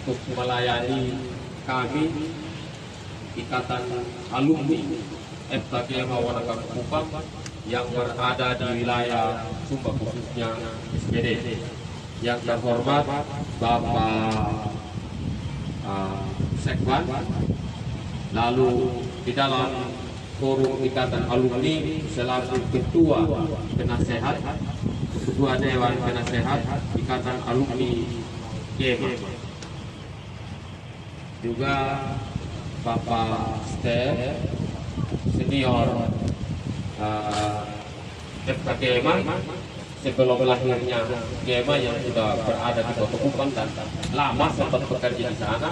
untuk melayani kami Ikatan Alumni FKGM Wanakaka Kupang yang berada di wilayah Sumba, khususnya SPD. Yang terhormat Bapak Sekwan, lalu di dalam forum Ikatan Alumni selaku Ketua Penasehat, Ketua Dewan Penasehat Ikatan Alumni GEMA, juga Bapak Stef Senior FKGEMA sebelum lahirnya GEMA yang sudah berada di Kota Kupang dan lama sempat bekerja di sana,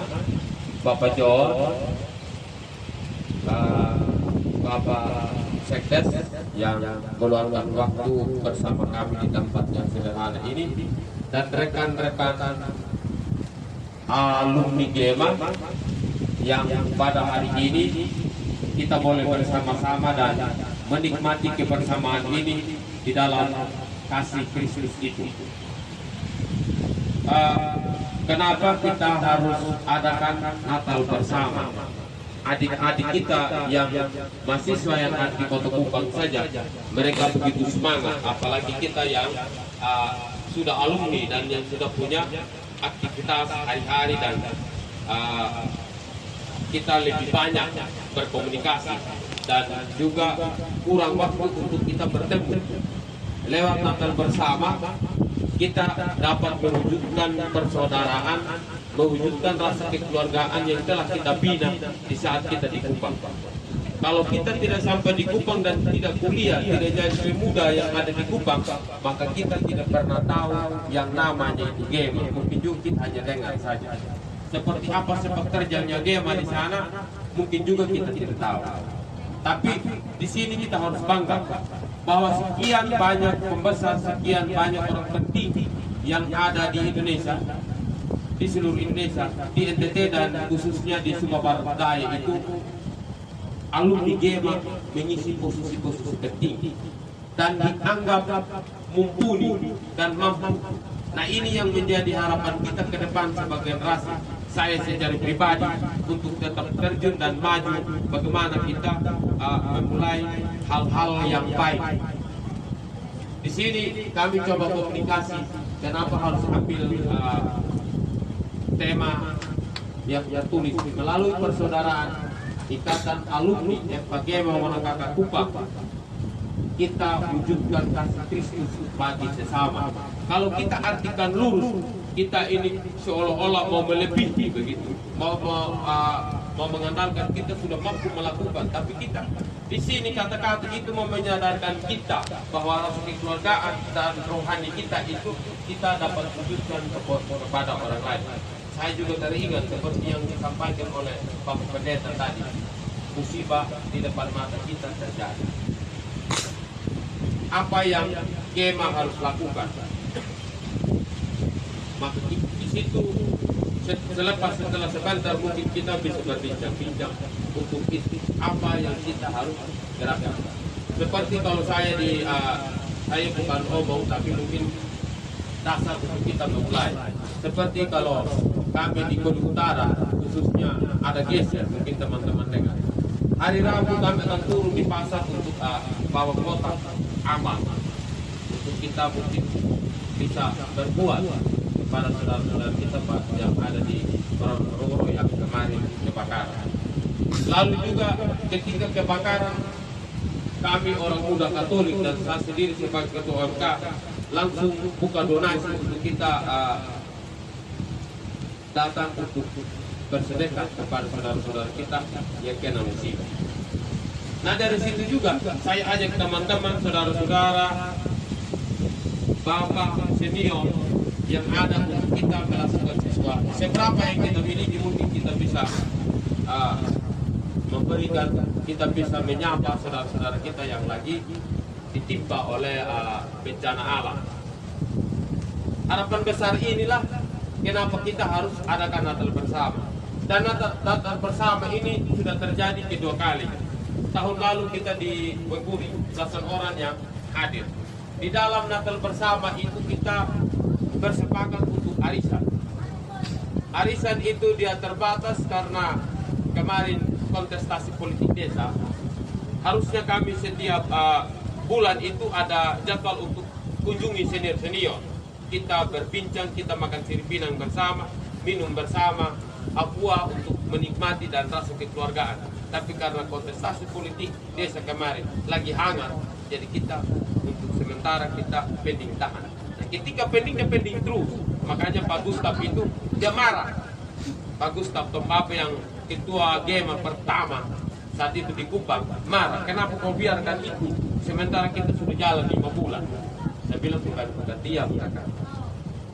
Bapak John, Bapak Sekdes yang meluangkan waktu bersama kami di tempat yang sederhana ini, dan rekan-rekan alumni GEMA yang pada hari ini kita boleh bersama-sama dan menikmati kebersamaan ini di dalam kasih Kristus itu. Kenapa kita harus adakan Natal bersama? Adik-adik kita yang mahasiswa yang ada di Kota Kupang saja, mereka begitu semangat, apalagi kita yang sudah alumni dan yang sudah punya aktivitas hari-hari dan kita lebih banyak berkomunikasi dan juga kurang waktu untuk kita bertemu. Lewat Natal bersama kita dapat mewujudkan persaudaraan, mewujudkan rasa kekeluargaan yang telah kita bina di saat kita di Kupang. Kalau kita tidak sampai di Kupang dan tidak kuliah, tidak jadi pemuda yang ada di Kupang, maka kita tidak pernah tahu yang namanya itu GEMA. Mungkin juga kita hanya dengar saja. Seperti apa sepak terjangnya GEMA di sana, mungkin juga kita tidak tahu. Tapi di sini kita harus bangga bahwa sekian banyak pembesar, sekian banyak orang penting yang ada di Indonesia, di seluruh Indonesia, di NTT dan khususnya di Sumatera Barat Daya itu alumni GEMA mengisi posisi-posisi penting dan dianggap mumpuni dan mampu. Nah, ini yang menjadi harapan kita ke depan sebagai generasi. Saya secara pribadi untuk tetap terjun dan maju, bagaimana kita memulai hal-hal yang baik. Di sini kami coba komunikasi, kenapa harus ambil tema yang tulis melalui persaudaraan Ikatan Alumni FKGM Wanakaka Kupang. Kita wujudkan kasih Kristus bagi sesama. Kalau kita artikan lurus, kita ini seolah-olah mau melebihi begitu, mau mengandalkan kita sudah mampu melakukan, tapi kita di sini kata-kata itu mau menyadarkan kita bahwa rasa kekeluargaan dan rohani kita itu kita dapat wujudkan kepada orang lain. Saya juga teringat seperti yang disampaikan oleh Bapak Pendeta tadi, musibah di depan mata kita terjadi. Apa yang GEMA harus lakukan? Maka di situ setelah sebentar mungkin kita bisa berbincang-bincang untuk apa yang kita harus gerakan. Seperti kalau saya saya bukan omong, tapi mungkin dasar untuk kita memulai. Seperti kalau kami di Kota Utara, khususnya ada geser, mungkin teman-teman dengar. Hari Rabu kami akan turun di pasar untuk bawa kotak amal, untuk kita mungkin bisa berbuat kepada saudara-saudara kita yang ada di Roro yang kemarin kebakaran. Lalu juga ketika kebakaran, kami orang muda Katolik dan saya sendiri sebagai ketua MK langsung buka donasi untuk kita datang untuk bersedekah kepada saudara-saudara kita yang kena musibah. Nah, dari situ juga saya ajak teman-teman, saudara-saudara, bapak senior yang ada untuk kita melakukan sesuatu. Seberapa yang kita miliki mungkin kita bisa memberikan, kita bisa menyapa saudara-saudara kita yang lagi ditimpa oleh bencana alam. Harapan besar inilah kenapa kita harus adakan Natal bersama. Dan Natal bersama ini sudah terjadi kedua kali. Tahun lalu kita di Wekuri, belasan orang yang hadir. Di dalam Natal bersama itu kita bersepakat untuk arisan. Arisan itu dia terbatas karena kemarin kontestasi politik desa. Harusnya kami setiap bulan itu ada jadwal untuk kunjungi senior-senior. Kita berbincang, kita makan sirip pinang bersama, minum bersama, aqua untuk menikmati dan rasa kekeluargaan. Tapi karena kontestasi politik desa kemarin lagi hangat, jadi kita untuk sementara kita pending tahan. Nah, ketika pendingnya pending terus, makanya Pak Gustaf itu dia marah. Pak Gustaf Tombape yang ketua GEMA pertama saat itu di Kupang marah. Kenapa kau biarkan itu? Sementara kita sudah jalan 5 bulan. Saya bilang bukan diam,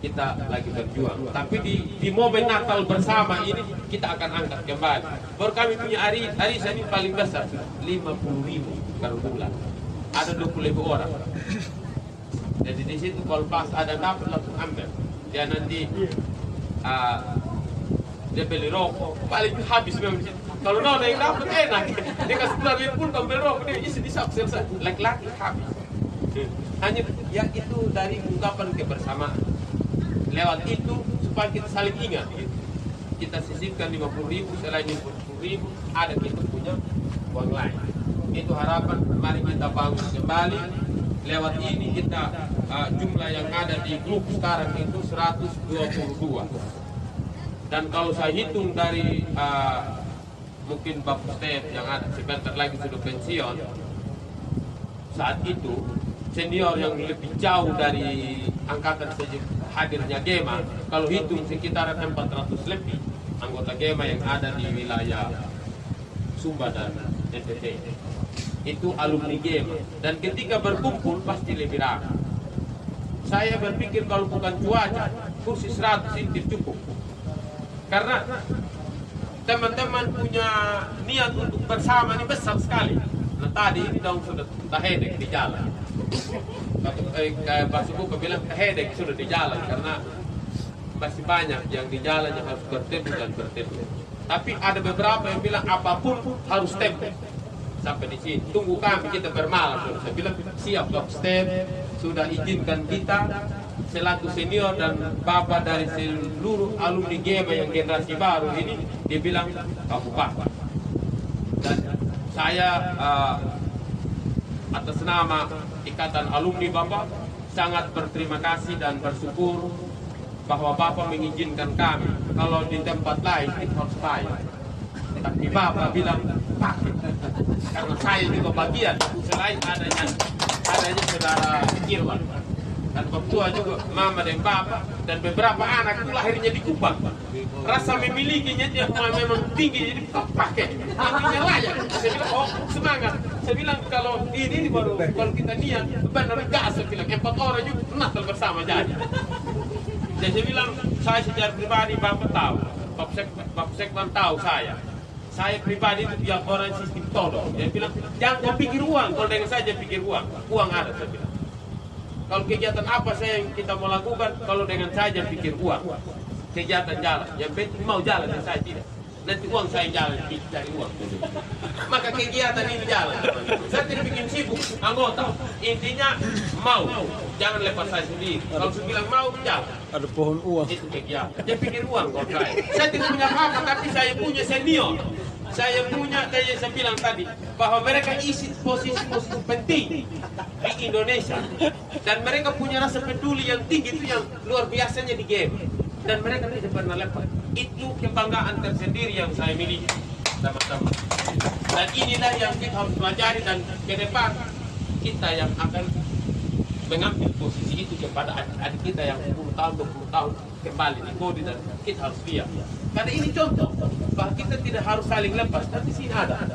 kita lagi berjuang. Tapi di momen Natal bersama ini kita akan angkat kembali. Baru kami punya arisan ini paling besar 50.000 per bulan. Ada 20.000 orang. Jadi di situ kalau pas ada dapat langsung ambil. Dia nanti dia beli rokok, paling habis memang di situ. Kalau nona yang dapat enak, dia kasih 9.000 pun beli rokok, dia isi di sak selesai. Laki-laki habis. Hanya ya itu dari ungkapan kebersamaan. Lewat itu supaya kita saling ingat. Kita sisipkan 50.000, selain 50.000 ada kita punya uang lain. Itu harapan, mari kita bangun kembali. Lewat ini kita jumlah yang ada di grup sekarang itu 122. Dan kalau saya hitung dari mungkin Bapak Stef yang ada sebentar lagi sudah pensiun, saat itu senior yang lebih jauh dari angkatan saja hadirnya GEMA, kalau hitung sekitaran 400 lebih anggota GEMA yang ada di wilayah Sumba dan NTT. Itu alumni GEMA, dan ketika berkumpul pasti lebih ramai. Saya berpikir kalau bukan cuaca, kursi 100 ini cukup. Karena teman-teman punya niat untuk bersama ini besar sekali. Nah tadi ini dong sudah tahedek di jalan. Pak Subuh bilang tahedek sudah di jalan karena masih banyak yang di jalan yang harus bertemu dan bertemu. Tapi ada beberapa yang bilang apapun harus tempo. Sampai di sini tunggu kami, kita bermalam. Saya bilang siap Dok Step, sudah izinkan kita selaku senior dan bapak dari seluruh alumni GEMA yang generasi baru ini, dia bilang Kabupaten. Dan saya atas nama Ikatan Alumni Bapak sangat berterima kasih dan bersyukur bahwa Bapak mengizinkan kami. Kalau di tempat lain itu harus bayar, tapi Bapak bilang pakai. Karena saya juga bagian selain adanya saudara Irwan dan Tua juga mama dan bapak dan beberapa anak itu lahirnya di Kupang. Rasa memilikinya dia memang tinggi, jadi pakai artinya layak. Saya bilang oh semangat. Saya bilang kalau ini baru kalau kita niat benar gas. Saya bilang 4 orang juga Natal bersama jadi. Dan saya bilang saya secara pribadi bapak tahu, Bapak Sekwan tahu saya pribadi itu tiap orang sistem todong. Dia bilang, jangan kau pikir uang. Kalau dengan saya pikir uang. Uang ada, saya bilang. Kalau kegiatan apa saya yang kita mau lakukan, kalau dengan saya pikir uang. Kegiatan jalan. Yang penting mau jalan, dan saya tidak. Nanti uang saya jalan, cari uang. Maka kegiatan ini jalan. Saya tidak bikin sibuk, anggota. Intinya mau. Jangan lepas saya sendiri. Kalau saya bilang mau, jalan. Ada pohon uang. Itu kegiatan. Dia pikir uang kalau saya. Saya tidak punya apa, tapi saya punya senior. Saya punya, kayak saya bilang tadi, bahwa mereka isi posisi-posisi penting di Indonesia. Dan mereka punya rasa peduli yang tinggi, itu yang luar biasanya di game. Dan mereka tidak pernah lepas. Itu kebanggaan tersendiri yang saya miliki, teman-teman. Dan inilah yang kita harus pelajari, dan ke depan kita yang akan mengambil posisi itu kepada adik kita yang 10 tahun, 20 tahun kembali di Kodi, dan kita harus lihat. Karena ini contoh bahwa kita tidak harus saling lepas, tapi sini ada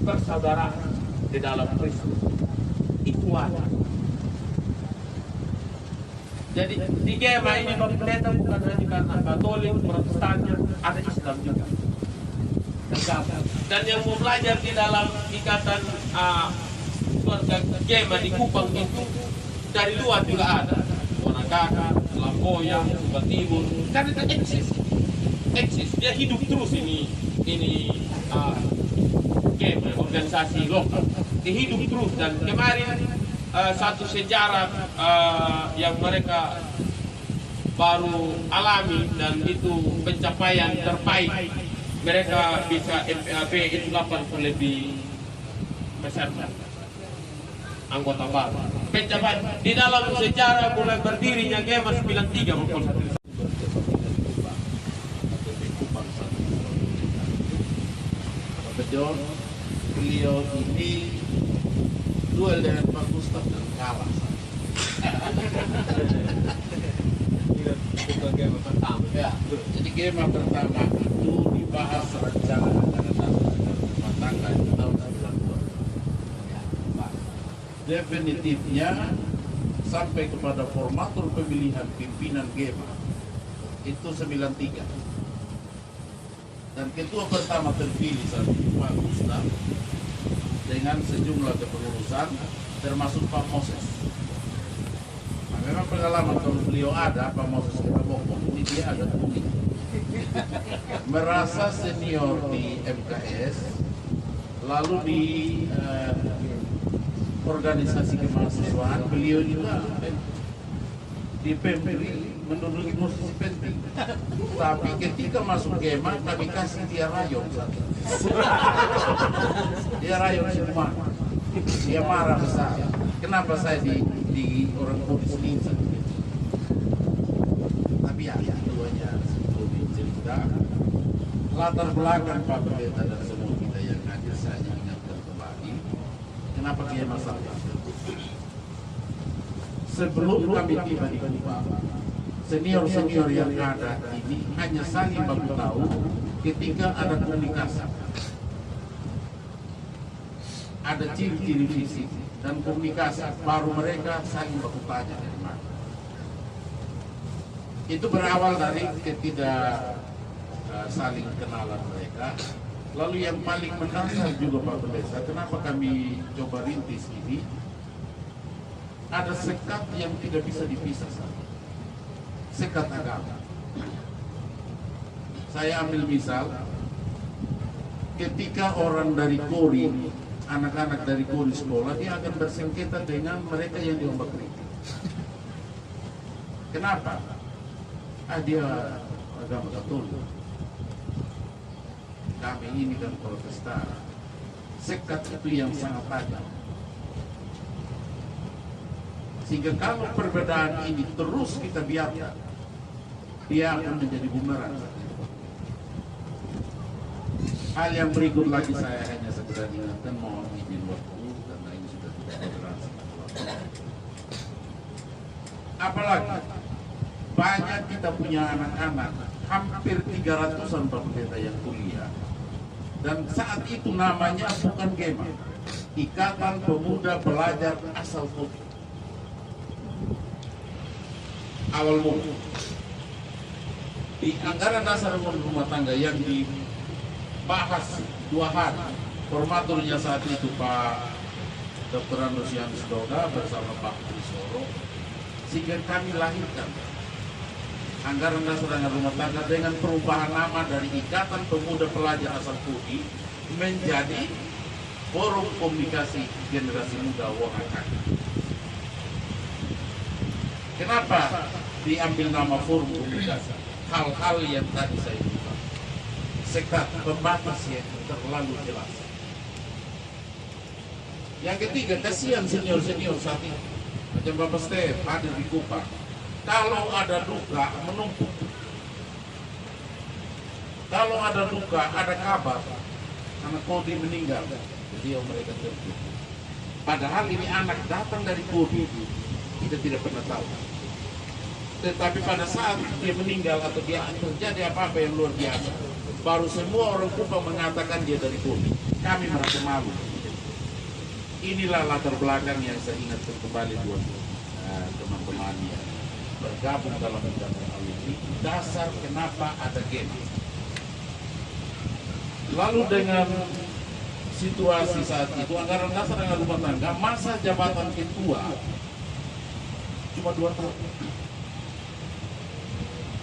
persaudaraan di dalam Kristus. Itu ada. Jadi di GEMA ini Bapak Pendeta bukan hanya karena Katolik, Protestannya, ada Islam juga. Dan yang mau belajar di dalam ikatan keluarga GEMA di Kupang itu dari luar juga ada. Wanakaka, Lamboya, Sumba Timur, karena itu eksis, dia hidup terus ini GEMA, organisasi lokal. Dia hidup terus, dan kemarin satu sejarah yang mereka baru alami dan itu pencapaian terbaik. Mereka bisa MPAB itu 80 lebih besar anggota baru. Pencapaian di dalam sejarah mulai berdirinya Gema 93 Bapak. Betul, beliau ini duel dengan Pak Gustaf dan kalah. Gema pertama. Ya, jadi Gema pertama itu dibahas rencana anggaran dasar rumah tangga di tahun 92. Ya, definitifnya sampai kepada formatur pemilihan pimpinan Gema itu 93. Dan ketua pertama terpilih saat itu Pak Gustaf dengan sejumlah kepengurusan termasuk Pak Moses. Nah, memang pengalaman kalau beliau ada, Pak Moses kita bokong, ini dia ada kuning. Merasa senior di MKS, lalu di organisasi kemahasiswaan beliau juga di PMPRI menduduki posisi penting. Tapi ketika masuk Gema kami kasih dia rayong. Dia rayong semua. Dia marah besar. Kenapa saya di orang Kudus ini? Tapi ya keduanya sebelum cerita latar belakang Pak Pendeta dan semua kita yang hadir saya ingatkan kembali. Kenapa Gema sampai? Sebelum kami tiba di Kuba, senior-senior yang ada ini hanya saling baku tahu ketika ada komunikasi. Ada ciri-ciri fisik dan komunikasi, baru mereka saling baku tanya dari mana. Itu berawal dari ketidak saling kenalan mereka. Lalu yang paling mendasar juga Pak Pendeta, kenapa kami coba rintis ini? Ada sekat yang tidak bisa dipisah, sekat agama. Saya ambil misal, ketika orang dari Kori, anak-anak dari Kori sekolah, dia akan bersengketa dengan mereka yang diombak kritik. Kenapa? Dia agama Katolik. Kami ini kan Protestan. Sekat itu yang sangat tajam. Sehingga kalau perbedaan ini terus kita biarkan, dia akan menjadi bumerang. Hal yang berikut lagi saya hanya sekedar ingatkan, mohon izin waktu karena ini sudah tidak toleransi. Apalagi banyak kita punya anak-anak, hampir 300-an Pak Pendeta yang kuliah, dan saat itu namanya bukan Gema, Ikatan Pemuda Pelajar Asal Putih. Awal mula di anggaran dasar rumah tangga yang dibahas 2 hari, formaturnya saat itu Pak Dr. Androsianus Doga bersama Pak Trisoro, sehingga kami lahirkan anggaran dasar rumah tangga dengan perubahan nama dari Ikatan Pemuda Pelajar Asal Putih menjadi Forum Komunikasi Generasi Muda Wongakan. Kenapa diambil nama forum komunikasi? Hal-hal yang tadi saya bilang, sekat pembatas yang terlalu jelas. Yang ketiga, kasihan senior-senior saat ini. Macam Bapak Stef ada di Kupang. Kalau ada duka menumpuk. Kalau ada duka, ada kabar anak Kodi meninggal, jadi mereka tertutup. Padahal ini anak datang dari Kodi, kita tidak pernah tahu. Tetapi pada saat dia meninggal atau dia terjadi apa-apa yang luar biasa, baru semua orang Kupang mengatakan dia dari Kodi. Kami merasa malu. Inilah latar belakang yang saya ingatkan kembali buat teman-teman yang bergabung dalam ikatan ini. Dasar kenapa ada Gema. Lalu dengan situasi saat itu, anggaran dasar dengan rumah tangga, masa jabatan ketua cuma 2 tahun.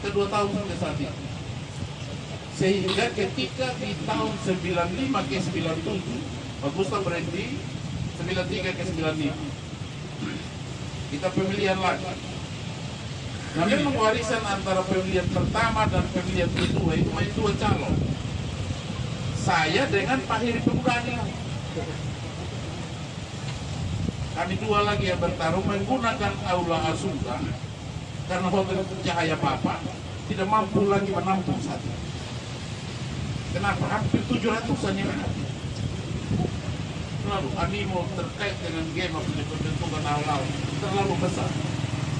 Kedua tahun sampai saat itu. Sehingga ketika di tahun 95 ke 97, Pak Gustaf berhenti, 93 ke 95. Kita pemilihan lagi. Nah, memang warisan antara pemilihan pertama dan pemilihan kedua itu main dua calon. Saya dengan Pak Heri Pemurani. Kami dua lagi yang bertarung menggunakan aula Asunda karena Hotel Cahaya Papa tidak mampu lagi menampung satu. Kenapa? Hampir 700-an yang ada. Lalu animo terkait dengan game pembentukan aula terlalu besar.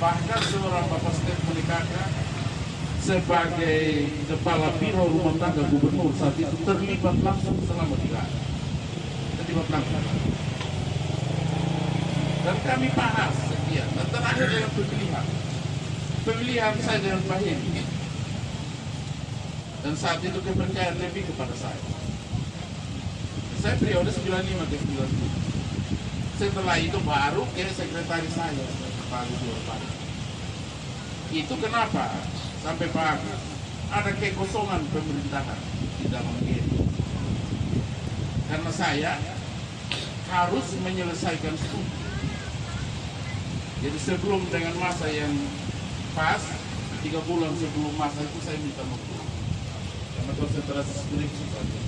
Bahkan seorang Bapak Stef Menikaka sebagai kepala biro rumah tangga gubernur saat itu terlibat langsung selama 3 hari. Terlibat langsung. Dan kami bahas sekian. Dan terakhir dengan pemilihan saya dengan Pak Heri. Dan saat itu kepercayaan lebih kepada saya. Saya periode 95 ke 97. Setelah itu baru ke sekretaris saya, Pak Agus. Itu kenapa? Sampai Pak Agus ada kekosongan pemerintahan di dalam ini. Karena saya harus menyelesaikan studi. Jadi sebelum dengan masa yang pas, 3 bulan sebelum masa itu saya minta mundur. Karena konsentrasi skripsi saja.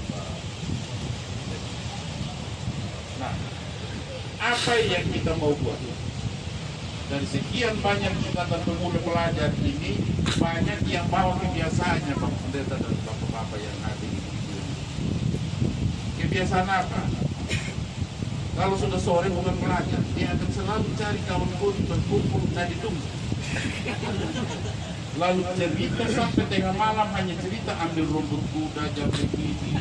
Nah, apa yang kita mau buat? Dari sekian banyak ikatan pemuda pelajar ini, banyak yang bawa kebiasaannya Pak Pendeta dan Bapak-Bapak yang hadir di sini. Kebiasaan apa? Kalau sudah sore bukan pelajar, dia akan selalu cari kawan kodi berkumpul tadi tunggu. Lalu cerita sampai tengah malam, hanya cerita ambil rumput kuda jam begini.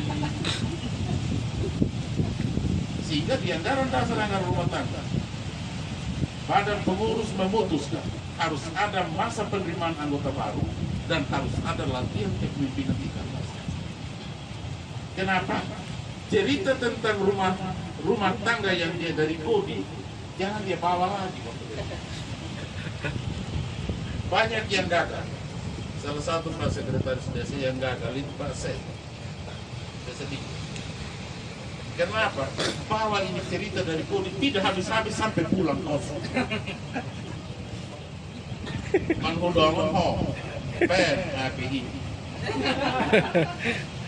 Sehingga di anggaran dasar anggaran rumah tangga, Badan Pengurus memutuskan harus ada masa penerimaan anggota baru dan harus ada latihan kepemimpinan tingkat dasar. Kenapa? Cerita tentang rumah tangga yang dia dari kodi, jangan dia bawa lagi. Banyak yang gagal. Salah satu Pak Sekretaris Desa yang gagal itu Pak Saya sedih. Kenapa? Bahwa ini cerita dari kodi tidak habis-habis sampai pulang kosong. Manhudolong ho, pen, API.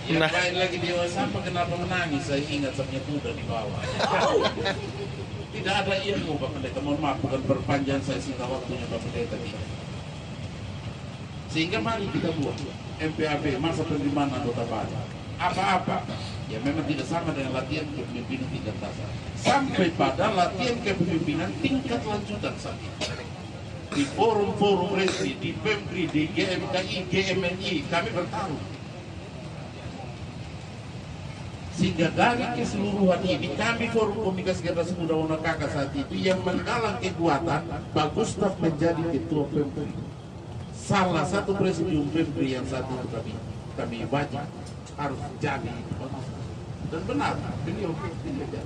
Yang lain lagi dia sampai kenapa menangis? Saya ingat sampai kuda di bawah. Tidak ada ilmu Pak Pendeta. Mohon maaf, bukan perpanjang saya singkat waktunya Pak Pendeta tidak. Sehingga mari kita buat MPAB, masa penerimaan anggota baru. Apa-apa ya memang tidak sama dengan latihan kepemimpinan tingkat dasar, sampai pada latihan kepemimpinan tingkat lanjutan saat ini. Di forum-forum resmi, di PEMPRI, di GMKI, GMNI, kami bertarung. Sehingga dari keseluruhan ini, kami Forum Komunikasi Generasi Muda Wonokaka saat itu yang menggalang kekuatan, Pak Gustaf menjadi ketua PEMPRI. Salah satu presidium PEMPRI yang saat itu kami baca harus jadi. Dan benar, beliau jadi.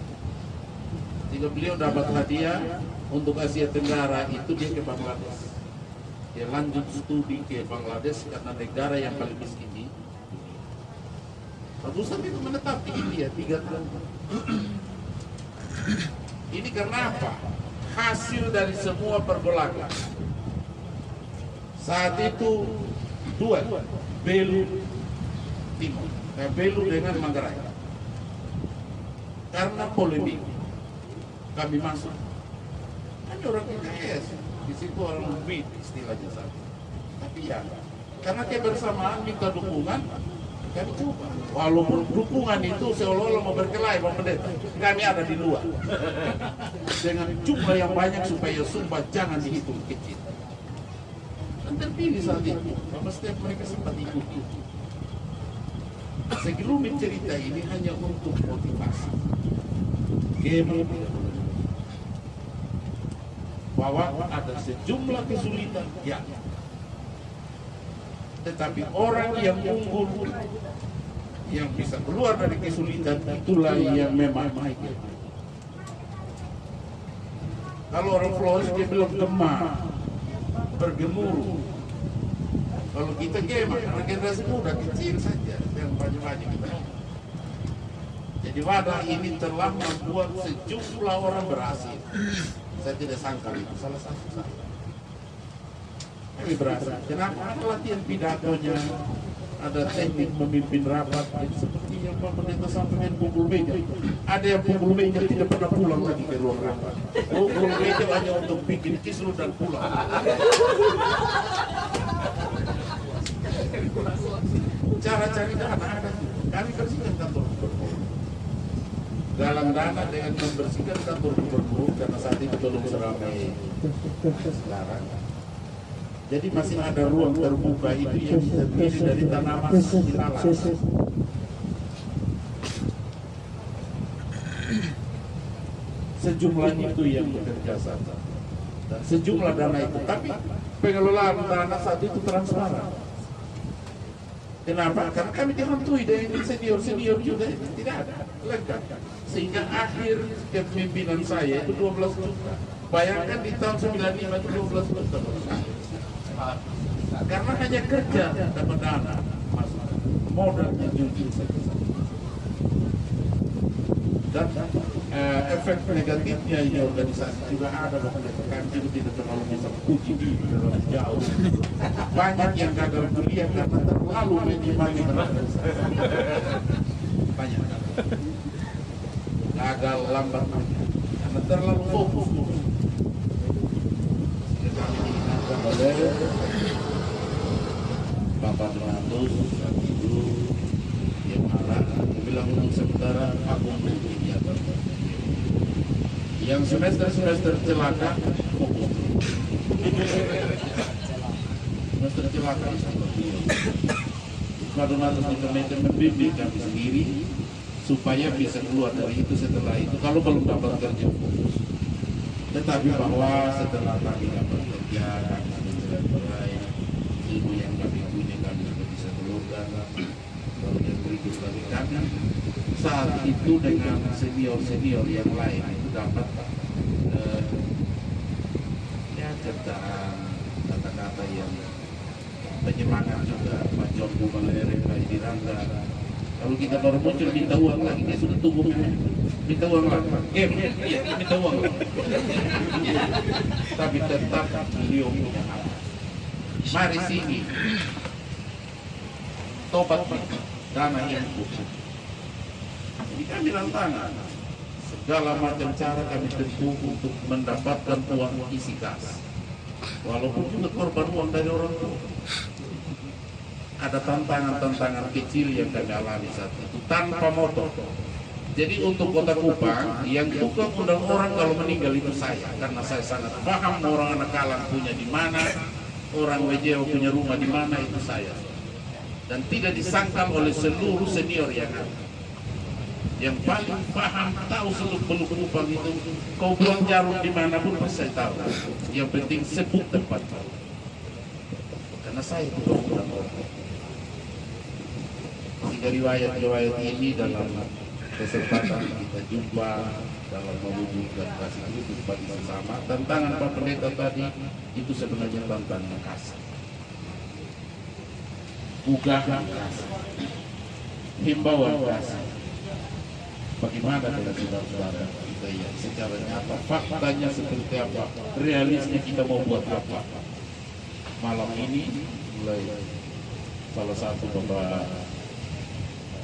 Jika beliau dapat hadiah untuk Asia Tenggara, itu dia ke Bangladesh. Dia lanjut studi ke Bangladesh karena negara yang paling miskin ini. Pak Gustaf itu menetap di India 3 tahun. Ini karena apa? Hasil dari semua pergolakan. Saat itu dua, Belu Timur, Belu dengan Manggarai. Karena polemik, kami masuk. Hanya orang PKS, di situ orang lebih istilahnya saja. Tapi ya, karena kebersamaan minta dukungan, kami coba. Walaupun dukungan itu seolah-olah mau berkelahi Pak Pendeta, kami ada di luar. Dengan jumlah yang banyak supaya Sumba jangan dihitung kecil. Dan terpilih saat itu, Bapak setiap mereka sempat ikut. Segelumit cerita ini hanya untuk motivasi. Bahwa ada sejumlah kesulitan, ya. Tetapi orang yang unggul, yang bisa keluar dari kesulitan, itulah yang memang baik. Kalau orang Flores dia bilang gemar, bergemuruh. Kalau kita gemar, karena generasi muda kecil saja, yang banyak-banyak kita. Jadi wadah ini telah membuat sejumlah orang berhasil. Saya tidak sangka itu salah satu saya. kami berasa. Kenapa latihan pidatonya, ada teknik memimpin rapat, seperti yang Pak Pendeta sampaikan pukul meja. Ada yang pukul meja tidak pernah pulang lagi ke ruang rapat. Pukul meja hanya untuk bikin kisru dan pulang. Cara cari dana ada. Kami bersihkan kantor gubernur. Galang dana dengan membersihkan kantor gubernur karena saat itu belum seramai sekarang. Jadi masih ada ruang terbuka itu yang terdiri dari tanaman ilalang. Sejumlah itu yang bekerja sama dan sejumlah dana itu. Tapi pengelolaan dana saat itu transparan. Kenapa? Karena kami dihantui dengan senior-senior juga tidak ada lengkap. Sehingga akhir kepemimpinan saya itu 12 juta. Bayangkan di tahun 95 itu 12 juta. Karena hanya kerja dapat dana masuk. Modalnya jujur saja. Dan efek negatifnya ini organisasi juga ada bahkan kami juga tidak terlalu bisa puji terlalu jauh. Banyak yang gagal kuliah karena terlalu menyimali banyak gagal lambat karena terlalu fokus. Oleh Bapak Donatus saat itu yang marah bilang untuk sementara aku kegiatan yang semester celaka fokus semester celaka seperti itu. Pak Donatus di komitmen membimbing kami sendiri supaya bisa keluar dari itu setelah itu kalau belum dapat kerja fokus. Tetapi bahwa setelah kami dapat kerja kami sudah berai ilmu yang kami punya kami sudah bisa keluarkan. Lalu yang berikut lagi kami saat itu dengan senior yang lain itu dapat ya cercaan kata-kata yang penyemangat juga Pak John Bumalere, Pak Edi Rangga. Kalau kita baru muncul minta uang lagi dia sudah tunggu minta uang lagi minta uang lagi. Tapi tetap beliau punya hak. Mari sini tobat dana yang khusus. Jadi kami tantangan segala macam cara kami tempuh untuk mendapatkan uang isi kas. Walaupun juga korban uang dari orang tua. Ada tantangan-tantangan kecil yang kami alami saat itu tanpa motor. Jadi untuk Kota Kupang yang tukang undang orang kalau meninggal itu saya, karena saya sangat paham orang anak Kalang punya di mana, orang WJO punya rumah di mana itu saya. Dan tidak disangkal oleh seluruh senior yang ada. Yang paling paham tahu seluk beluk Kupang itu, kau buang jarum dimanapun saya tahu. Yang penting sebut tempat. Karena saya tukang undang orang. Sehingga riwayat-riwayat ini dalam kesempatan kita jumpa dalam mewujudkan kasih itu bagi sesama. Tantangan Pak Pendeta tadi itu sebenarnya tantangan kasih. Unggahan kasih, himbauan kasih. Bagaimana dengan saudara-saudara kita yang secara nyata faktanya seperti apa, realisnya kita mau buat apa. Malam ini mulai salah satu Bapak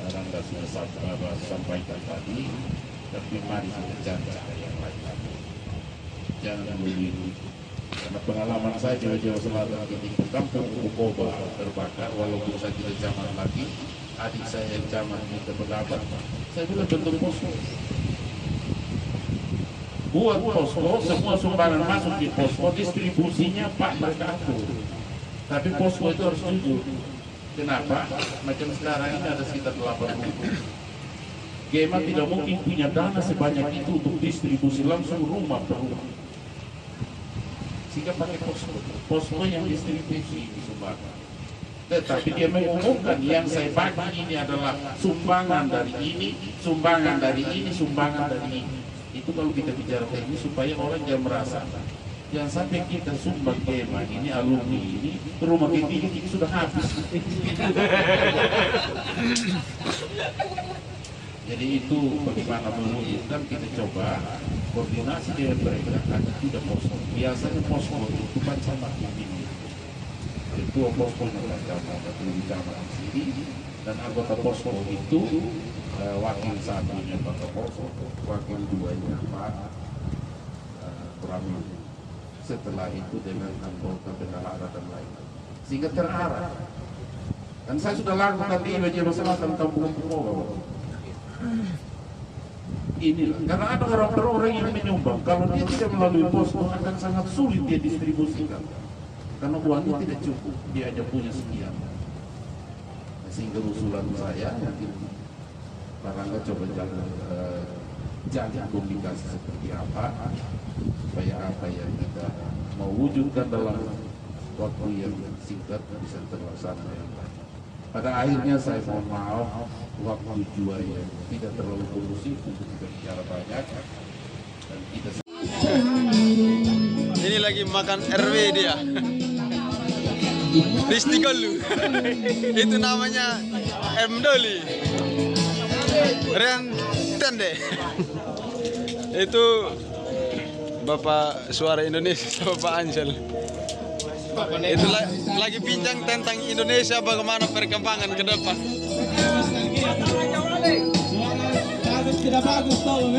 Rangga sudah sampaikan tadi, tapi mari kita cari yang lain. Jangan begitu. Karena pengalaman saya Jawa Selatan ketika kampung Bukoba terbakar, walaupun saya tidak camat lagi, adik saya yang camat minta pendapat, saya bilang bentuk posko. Buat posko, semua sumbangan masuk di posko, distribusinya Pak Bakaku. Tapi posko itu harus jujur. Kenapa? Macam sekarang ini ada sekitar 8.000. Gema tidak mungkin punya dana sebanyak itu untuk distribusi langsung rumah per rumah. Sehingga pakai posko yang distribusi di sumbangan. Tetapi dia mengumumkan yang saya bagi ini adalah sumbangan dari ini, sumbangan dari ini, sumbangan dari ini. Itu kalau kita bicara teknis supaya orang jangan merasa. Jangan sampai kita sumbang Gema ini, alumni ini, rumah kita sudah habis. Jadi itu bagaimana mewujudkan kita coba koordinasi dengan mereka agar tidak posko. Biasanya posko itu macam ini. ketua posko kecamatan di sini, dan anggota posko itu wakil satunya Pak Posko, wakil duanya Pak Pramu. Setelah itu dengan anggota bendahara dan lain, sehingga terarah. Dan saya sudah lakukan di Jawa Selatan Kampung Pulau. Inilah karena ada orang-orang yang menyumbang, kalau dia tidak melalui posko akan sangat sulit dia distribusikan karena uangnya tidak cukup, dia hanya punya sekian. Sehingga usulan saya mungkin barangkali coba jalin komunikasi seperti apa supaya apa yang kita mau wujudkan dalam waktu yang singkat bisa terlaksana yang baik. Pada akhirnya saya mohon maaf, waktu jua yang tidak terlalu kondusif untuk kita bicara banyak dan kita. Ini lagi makan RW dia. Risti Golu. Itu namanya M Doli. Ren Tende. Itu Bapak Suara Indonesia, Bapak Ansel. Itu lagi bincang tentang Indonesia, bagaimana perkembangan ke depan. Suara tidak bagus tolong